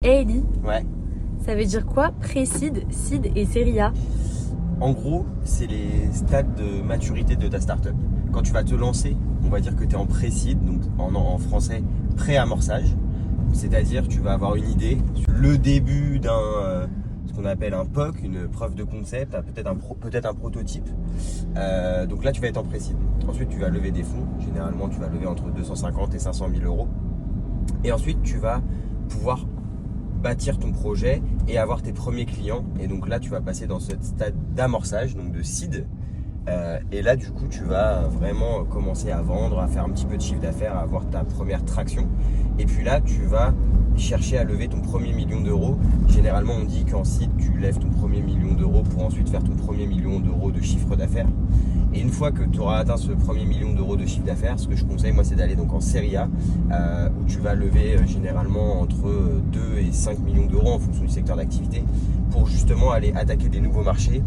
Hey Ellie, Ouais. ça veut dire quoi pré-seed, seed et série A? En gros, c'est les stades de maturité de ta startup. Quand tu vas te lancer, on va dire que tu es en pré-seed, donc en français pré-amorçage. C'est-à-dire tu vas avoir une idée, le début d'un ce qu'on appelle un POC, une preuve de concept, peut-être un prototype. Donc là, tu vas être en pré-seed. Ensuite, tu vas lever des fonds. Généralement, tu vas lever entre 250 et 500 000 euros. Et ensuite, tu vas pouvoir bâtir ton projet et avoir tes premiers clients. Et donc là, tu vas passer dans ce stade d'amorçage, donc de seed. Et là, du coup, tu vas vraiment commencer à vendre, à faire un petit peu de chiffre d'affaires, à avoir ta première traction. Et puis là, tu vas chercher à lever ton premier million d'euros. Généralement, on dit qu'en seed, tu lèves ton premier million d'euros pour ensuite faire ton premier million d'euros de chiffre d'affaires. Et une fois que tu auras atteint ce premier million d'euros de chiffre d'affaires, ce que je conseille, moi, c'est d'aller donc en série A, où tu vas lever généralement entre 2 et 5 millions d'euros en fonction du secteur d'activité, pour justement aller attaquer des nouveaux marchés.